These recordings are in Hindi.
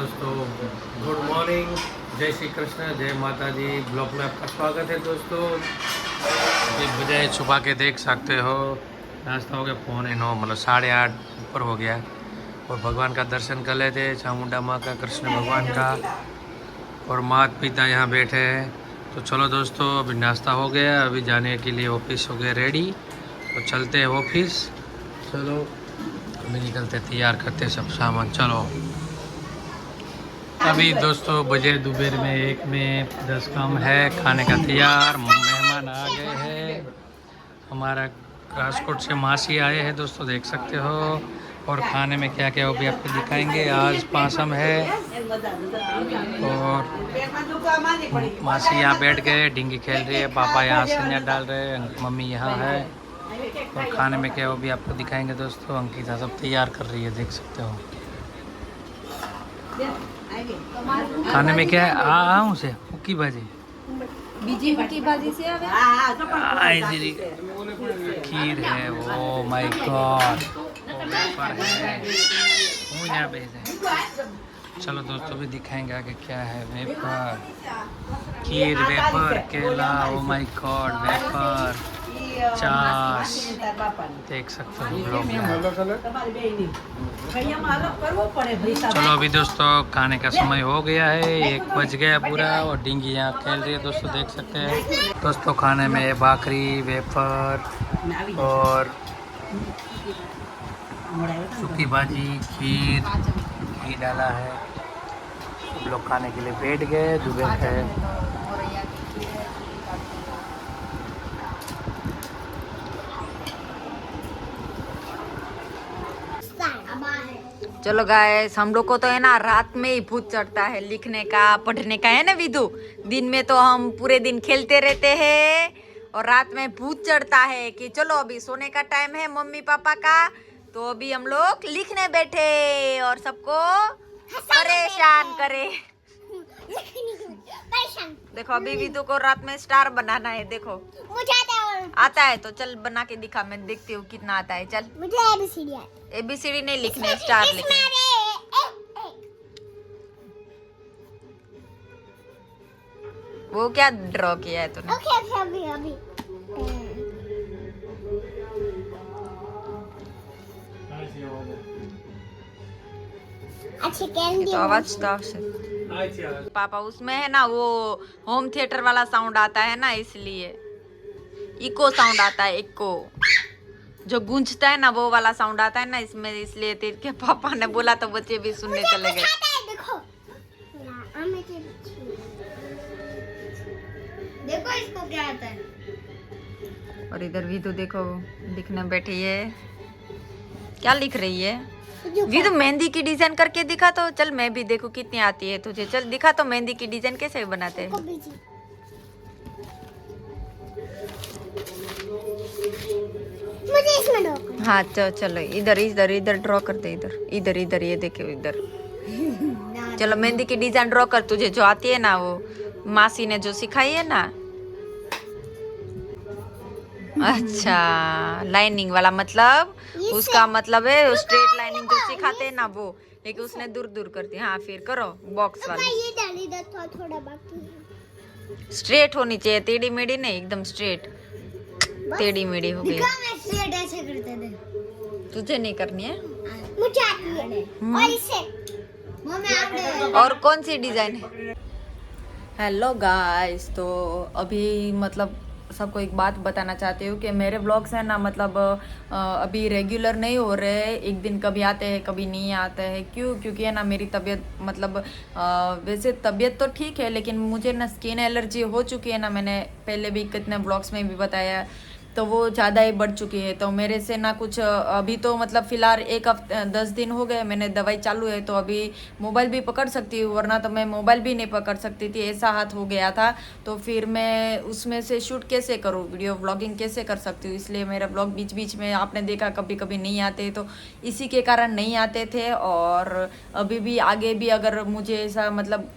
दोस्तों, गुड मॉर्निंग, जय श्री कृष्ण, जय माता जी। ब्लॉग में आपका स्वागत है दोस्तों। अभी बजाय छुपा के देख सकते हो, नाश्ता हो गया 9:45 मतलब 8:30 ऊपर हो गया। और भगवान का दर्शन कर लेते, चामुंडा माँ का, कृष्ण भगवान का। और माता पिता यहाँ बैठे हैं। तो चलो दोस्तों, अभी नाश्ता हो गया, अभी जाने के लिए ऑफिस हो गया रेडी। तो चलते हैं ऑफिस। चलो अभी निकलते, तैयार करते सब सामान। चलो अभी दोस्तों बजे दोपहर में 1 में 10 कम है। खाने का तैयार, मेहमान आ गए हैं। हमारा राजकोट से मासी आए हैं दोस्तों, देख सकते हो। और खाने में क्या क्या वो भी आपको दिखाएंगे। आज पासम है। और मासी यहाँ बैठ गए, डिंगी खेल रही है, पापा यहाँ सिन्या डाल रहे हैं, मम्मी यहाँ है। और खाने में क्या वो भी आपको दिखाएंगे दोस्तों। अंकिता सब तैयार कर रही है, देख सकते हो। खाने में क्या है? आऊँ से हुक्की भाजी, बीजी हुक्की भाजी से खीर है। ओ माय गॉड, वेफर है। वो यहाँ पे है। चलो दोस्तों भी दिखाएंगे आगे क्या है। वेफर, खीर, वेफर, केला, oh my God, wafer, Chas, देख सकते हो ब्लॉग में। चलो अभी दोस्तों खाने का समय हो गया है, 1 बज गया पूरा। और डिंगी यहाँ खेल रही है दोस्तों, देख सकते हैं। दोस्तों खाने में भाकरी, वेफर और सूखी भाजी, खीर घी डाला है। सब लोग खाने के लिए बैठ गए। दोपहर है। चलो गाइस, हम लोग को तो है ना रात में ही भूत चढ़ता है लिखने का, पढ़ने का, है ना विदु। दिन में तो हम पूरे दिन खेलते रहते हैं और रात में भूत चढ़ता है कि चलो अभी सोने का टाइम है मम्मी पापा का। तो अभी हम लोग लिखने बैठे और सबको परेशान करे। देखो अभी विदु को रात में स्टार बनाना है। देखो मुझे आता है तो चल बना के दिखा, मैं देखती हूँ कितना आता है। चल, मुझे एबीसीडी नहीं लिखने, स्टार लिखने। वो क्या ड्रॉ किया है तूने? ओके अभी अभी अच्छी कैंडी तो आवाज तो आपसे पापा उसमें है ना, वो होम थिएटर वाला साउंड आता है ना, इसलिए इको साउंड आता है। इको जो गूंजता है ना, वो वाला साउंड आता है ना इसमें, इसलिए तेरे पापा ने बोला तो बच्चे भी सुनने चले गए। देखो देखो इसको क्या आता है। और इधर भी तो देखो लिखने बैठी है। क्या लिख रही है? भी तो मेहंदी की डिजाइन करके दिखा तो। चल मैं भी देखूं कितनी आती है तुझे। चल दिखा तो मेहंदी की डिजाइन कैसे बनाते हैं। मुझे इसमें ड्रॉ। हाँ चलो इधर इधर इधर ड्रॉ कर दे। इधर इधर इधर ये देखो इधर। चलो मेहंदी की डिजाइन ड्रॉ कर, तुझे जो आती है ना, वो मासी ने जो सिखाई है ना। अच्छा, लाइनिंग वाला मतलब उसका मतलब है स्ट्रेट लाइनिंग जो सिखाते हैं ना वो, लेकिन उसने दूर दूर कर दी। हाँ फिर करो बॉक्स वाली। ये डाली थोड़ा बाकी है। स्ट्रेट होनी चाहिए, टेढ़ी मेढ़ी नहीं, एकदम स्ट्रेट। टेढ़ी मेढ़ी हो गई। स्ट्रेट ऐसे करते थे। तुझे नहीं करनी है? मुझे आती है। और इसे मम्मी और कौन सी डिजाइन है? हेलो गाइस, तो अभी मतलब सबको एक बात बताना चाहती हूँ कि मेरे व्लॉग्स हैं ना, मतलब अभी रेगुलर नहीं हो रहे। एक दिन कभी आते हैं कभी नहीं आते हैं। क्योंकि है ना मेरी तबीयत मतलब वैसे तबीयत तो ठीक है, लेकिन मुझे ना स्किन एलर्जी हो चुकी है ना। मैंने पहले भी कितने व्लॉग्स में भी बताया, तो वो ज़्यादा ही बढ़ चुकी है। तो मेरे से ना कुछ अभी तो मतलब फ़िलहाल 1 हफ्ते 10 दिन हो गए मैंने दवाई चालू है, तो अभी मोबाइल भी पकड़ सकती हूँ, वरना तो मैं मोबाइल भी नहीं पकड़ सकती थी, ऐसा हाथ हो गया था। तो फिर मैं उसमें से शूट कैसे करूँ, वीडियो व्लॉगिंग कैसे कर सकती हूँ। इसलिए मेरा व्लॉग बीच बीच में आपने देखा कभी कभी नहीं आते, तो इसी के कारण नहीं आते थे। और अभी भी आगे भी अगर मुझे ऐसा मतलब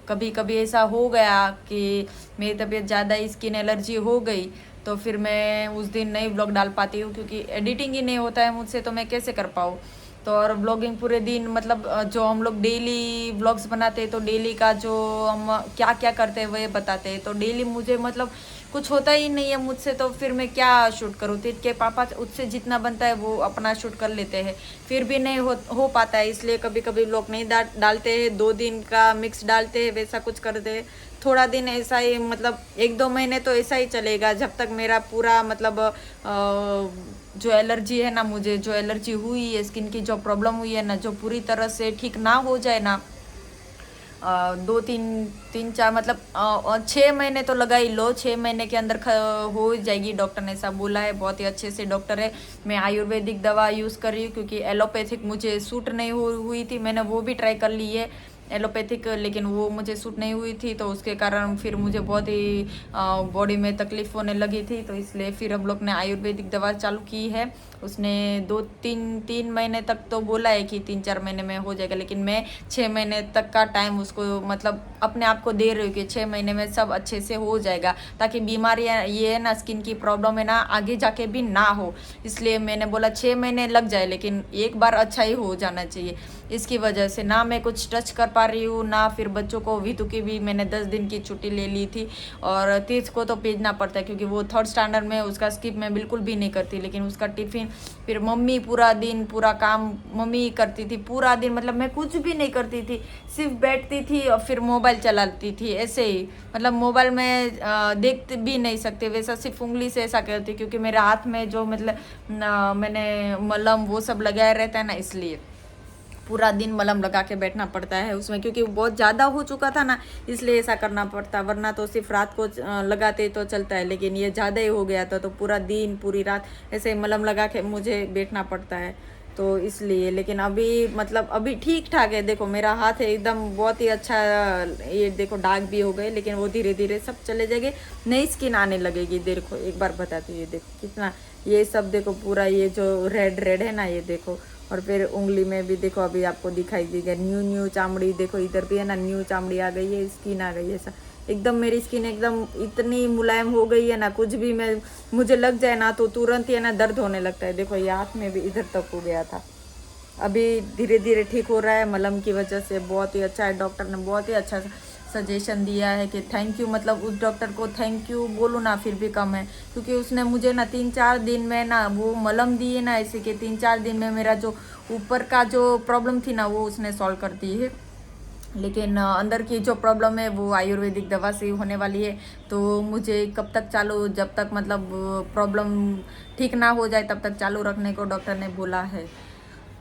कभी कभी ऐसा हो गया कि मेरी तबीयत ज़्यादा स्किन एलर्जी हो गई, तो फिर मैं उस दिन नहीं व्लॉग डाल पाती हूँ, क्योंकि एडिटिंग ही नहीं होता है मुझसे, तो मैं कैसे कर पाऊँ। तो और व्लॉगिंग पूरे दिन मतलब जो हम लोग डेली व्लॉग्स बनाते हैं तो डेली का जो हम क्या क्या करते हैं वह बताते हैं। तो डेली मुझे मतलब कुछ होता ही नहीं है मुझसे, तो फिर मैं क्या शूट करूँ। तीत के पापा उससे जितना बनता है वो अपना शूट कर लेते हैं, फिर भी नहीं हो पाता है, इसलिए कभी कभी व्लॉग नहीं डालते हैं। 2 दिन का मिक्स डालते हैं, वैसा कुछ करते हैं। थोड़ा दिन ऐसा ही मतलब 1-2 महीने तो ऐसा ही चलेगा जब तक मेरा पूरा मतलब जो एलर्जी है ना, मुझे जो एलर्जी हुई है, स्किन की जो प्रॉब्लम हुई है ना, जो पूरी तरह से ठीक ना हो जाए ना, 2-3-4 मतलब 6 महीने तो लगा ही लो। 6 महीने के अंदर हो जाएगी, डॉक्टर ने ऐसा बोला है। बहुत ही अच्छे से डॉक्टर है। मैं आयुर्वेदिक दवा यूज़ कर रही हूँ क्योंकि एलोपैथिक मुझे सूट नहीं हुई थी। मैंने वो भी ट्राई कर ली है एलोपैथिक, लेकिन वो मुझे सूट नहीं हुई थी, तो उसके कारण फिर मुझे बहुत ही बॉडी में तकलीफ होने लगी थी। तो इसलिए फिर हम लोग ने आयुर्वेदिक दवा चालू की है। उसने 2-3 महीने तक तो बोला है कि 3-4 महीने में हो जाएगा, लेकिन मैं 6 महीने तक का टाइम उसको मतलब अपने आप को दे रही हूँ कि 6 महीने में सब अच्छे से हो जाएगा, ताकि बीमारियाँ ये है ना, स्किन की प्रॉब्लम है ना, आगे जाके भी ना हो। इसलिए मैंने बोला 6 महीने लग जाए, लेकिन एक बार अच्छा ही हो जाना चाहिए। इसकी वजह से ना मैं कुछ टच कर पा रही हूँ ना फिर बच्चों को। वितु की भी मैंने 10 दिन की छुट्टी ले ली थी, और तीज को तो भेजना पड़ता है क्योंकि वो 3rd स्टैंडर्ड में, उसका स्किप मैं बिल्कुल भी नहीं करती। लेकिन उसका टिफिन फिर मम्मी पूरा दिन पूरा काम मम्मी ही करती थी पूरा दिन, मतलब मैं कुछ भी नहीं करती थी, सिर्फ बैठती थी और फिर मोबाइल चलाती थी ऐसे ही। मतलब मोबाइल में देख भी नहीं सकते वैसा, सिर्फ उंगली से ऐसा करती, क्योंकि मेरे हाथ में जो मतलब मैंने मलहम वो सब लगाया रहता है ना, इसलिए पूरा दिन मलहम लगा के बैठना पड़ता है उसमें, क्योंकि बहुत ज़्यादा हो चुका था ना, इसलिए ऐसा करना पड़ता। वरना तो सिर्फ रात को लगाते तो चलता है, लेकिन ये ज़्यादा ही हो गया था, तो पूरा दिन पूरी रात ऐसे मलहम लगा के मुझे बैठना पड़ता है, तो इसलिए। लेकिन अभी मतलब अभी ठीक ठाक है। देखो मेरा हाथ है एकदम बहुत ही अच्छा, ये देखो दाग भी हो गए, लेकिन वो धीरे धीरे सब चले जाएंगे, नई स्किन आने लगेगी। देखो एक बार बताती हूँ, ये देखो कितना, ये सब देखो पूरा ये जो रेड रेड है ना, ये देखो। और फिर उंगली में भी देखो, अभी आपको दिखाई देगा न्यू चामड़ी, देखो इधर भी है ना न्यू चामड़ी आ गई है, स्किन आ गई है ऐसा। एकदम मेरी स्किन एकदम इतनी मुलायम हो गई है ना, कुछ भी मैं मुझे लग जाए ना तो तुरंत ही है ना दर्द होने लगता है। देखो ये हाथ में भी इधर तक हो गया था, अभी धीरे धीरे ठीक हो रहा है मलहम की वजह से। बहुत ही अच्छा है, डॉक्टर ने बहुत ही अच्छा सजेशन दिया है कि थैंक यू, मतलब उस डॉक्टर को थैंक यू बोलो ना फिर भी कम है, क्योंकि उसने मुझे ना 3-4 दिन में ना वो मलहम दी है ना, ऐसे कि 3-4 दिन में मेरा जो ऊपर का जो प्रॉब्लम थी ना वो उसने सॉल्व कर दी है। लेकिन अंदर की जो प्रॉब्लम है वो आयुर्वेदिक दवा से होने वाली है। तो मुझे कब तक चालू, जब तक मतलब प्रॉब्लम ठीक ना हो जाए तब तक चालू रखने को डॉक्टर ने बोला है।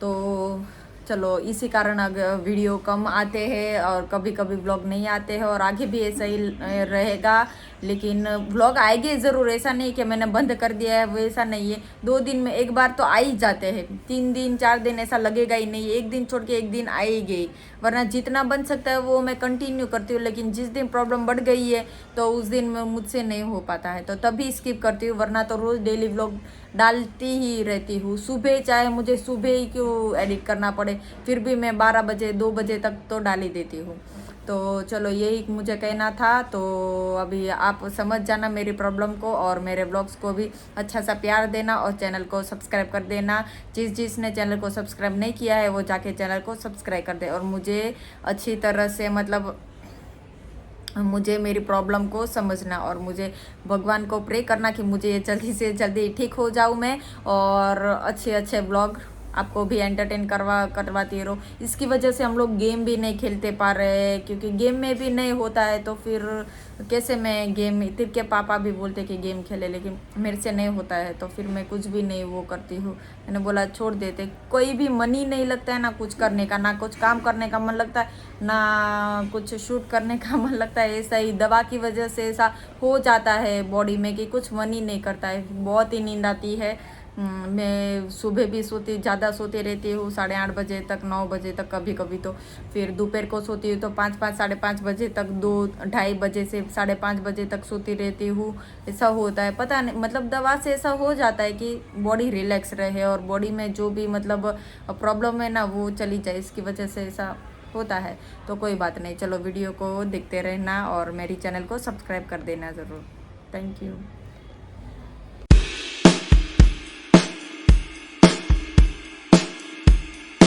तो चलो इसी कारण अगर वीडियो कम आते हैं और कभी कभी व्लॉग नहीं आते हैं, और आगे भी ऐसा ही रहेगा। लेकिन व्लॉग आएंगे ज़रूर, ऐसा नहीं कि मैंने बंद कर दिया है, वैसा नहीं है। 2 दिन में एक बार तो आ ही जाते हैं, 3 दिन 4 दिन ऐसा लगेगा ही नहीं, एक दिन छोड़ के एक दिन आएगी। वरना जितना बन सकता है वो मैं कंटिन्यू करती हूँ, लेकिन जिस दिन प्रॉब्लम बढ़ गई है तो उस दिन मुझसे नहीं हो पाता है, तो तभी स्किप करती हूँ। वरना तो रोज़ डेली व्लॉग डालती ही रहती हूँ, सुबह चाहे मुझे सुबह ही क्यों एडिट करना पड़े, फिर भी मैं 12 बजे 2 बजे तक तो डाल ही देती हूँ। तो चलो यही मुझे कहना था। तो अभी आप समझ जाना मेरी प्रॉब्लम को, और मेरे ब्लॉग्स को भी अच्छा सा प्यार देना, और चैनल को सब्सक्राइब कर देना। जिसने चैनल को सब्सक्राइब नहीं किया है वो जाके चैनल को सब्सक्राइब कर दे, और मुझे अच्छी तरह से मतलब मुझे मेरी प्रॉब्लम को समझना, और मुझे भगवान को प्रे करना कि मुझे ये जल्दी से जल्दी ठीक हो जाऊँ मैं, और अच्छे अच्छे ब्लॉग आपको भी एंटरटेन करवाती रहो। इसकी वजह से हम लोग गेम भी नहीं खेलते पा रहे, क्योंकि गेम में भी नहीं होता है, तो फिर कैसे मैं गेम, तिप के पापा भी बोलते कि गेम खेले, लेकिन मेरे से नहीं होता है, तो फिर मैं कुछ भी नहीं वो करती हूँ। मैंने बोला छोड़ देते, कोई भी मन ही नहीं लगता है ना कुछ करने का, ना कुछ काम करने का मन लगता है, ना कुछ शूट करने का मन लगता है। ऐसा ही दवा की वजह से ऐसा हो जाता है बॉडी में कि कुछ मन ही नहीं करता है, बहुत ही नींद आती है। मैं सुबह भी ज़्यादा सोती रहती हूँ, 8:30 बजे तक, 9 बजे तक कभी कभी, तो फिर दोपहर को सोती हूँ तो 5-5 बजे तक, 2-2:30 बजे से 5:30 बजे तक सोती रहती हूँ। ऐसा होता है, पता नहीं, मतलब दवा से ऐसा हो जाता है कि बॉडी रिलैक्स रहे और बॉडी में जो भी मतलब प्रॉब्लम है ना वो चली जाए, इसकी वजह से ऐसा होता है। तो कोई बात नहीं, चलो वीडियो को देखते रहना और मेरी चैनल को सब्सक्राइब कर देना ज़रूर। Thank you.